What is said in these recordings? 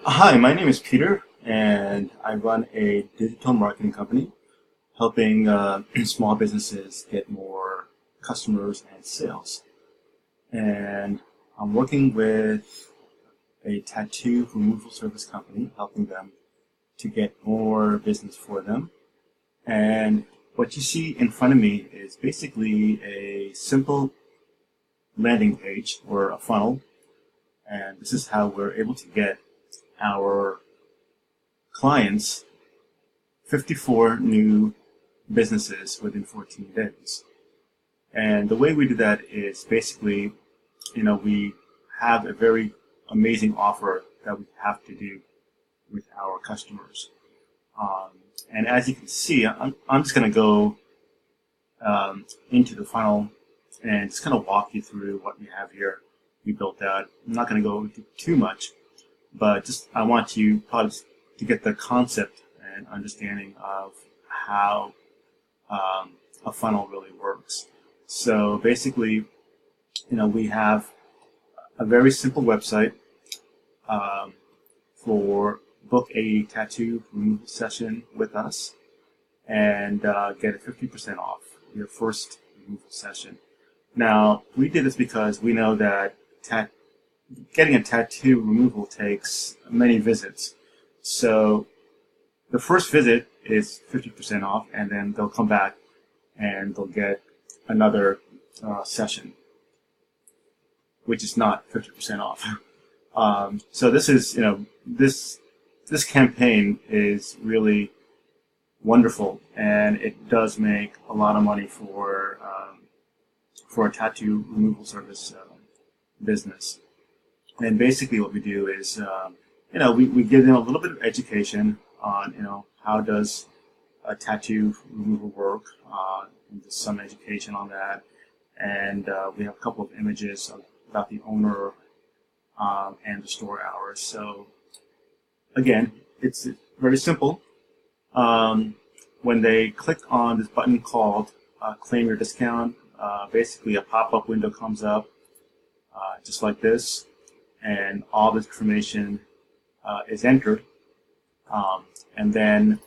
Hi, my name is Peter, and I run a digital marketing company helping small businesses get more customers and sales. And I'm working with a tattoo removal service company, helping them to get more business for them. And what you see in front of me is basically a simple landing page or a funnel. And this is how we're able to get our clients 54 new businesses within 14 days. And the way we do that is basically, we have a very amazing offer that we have to do with our customers. And as you can see, I'm just going to go into the funnel and just kind of walk you through what we have here. We built out. I'm not going to go into too much, but just I want you probably to get the concept and understanding of how a funnel really works. So basically, we have a very simple website for book a tattoo removal session with us and get a 50% off your first removal session. Now, we did this because we know that getting a tattoo removal takes many visits. So the first visit is 50% off, and then they'll come back and they'll get another session, which is not 50% off. So this is, this campaign is really wonderful, and it does make a lot of money for a tattoo removal service business. And basically what we do is, we give them a little bit of education on, how does a tattoo removal work, and just some education on that. And we have a couple of images about the owner and the store hours. So again, it's very simple. When they click on this button called Claim Your Discount, basically a pop-up window comes up just like this, and all this information is entered, and then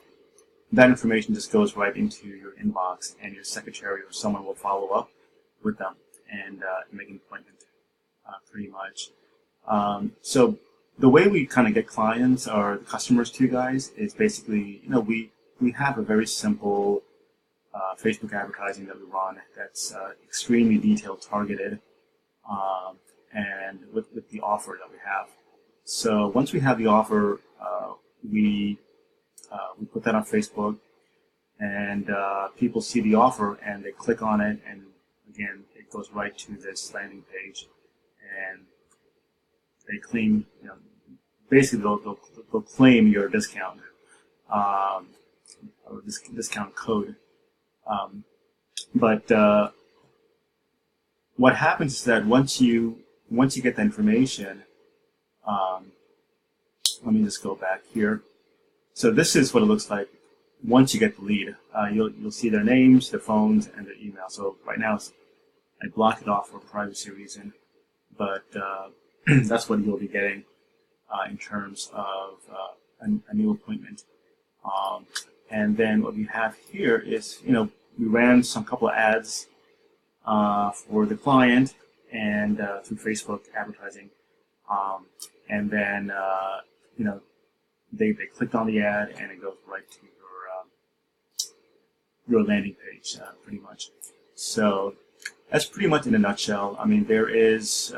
that information just goes right into your inbox, and your secretary or someone will follow up with them and make an appointment, pretty much. So the way we kind of get clients or the customers to you guys is basically, we have a very simple Facebook advertising that we run that's extremely detailed, targeted, and with the offer that we have. So once we have the offer, we put that on Facebook, and people see the offer and they click on it, and again, it goes right to this landing page, and they claim, basically they'll claim your discount, or this discount code. But what happens is that once you get the information, let me just go back here. So this is what it looks like once you get the lead. You'll see their names, their phones, and their email. So right now I block it off for a privacy reason, but that's what you'll be getting in terms of a new appointment. And then what we have here is, we ran some couple of ads for the client and through Facebook advertising, and then they clicked on the ad and it goes right to your landing page, pretty much. So that's pretty much in a nutshell. I mean, there is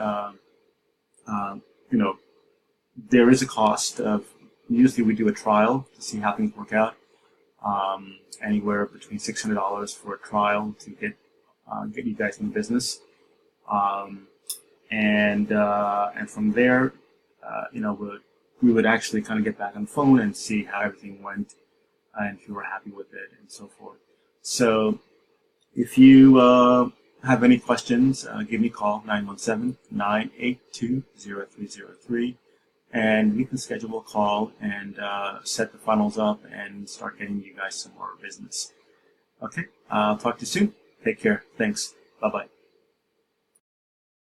there is a cost of, usually we do a trial to see how things work out, anywhere between $600 for a trial to get you guys in the business, and from there, we would actually kind of get back on the phone and see how everything went, and if you were happy with it, and so forth. So if you have any questions, give me a call, 917-982-0303, and we can schedule a call and set the funnels up and start getting you guys some more business. Okay, I'll talk to you soon. Take care. Thanks. Bye-bye.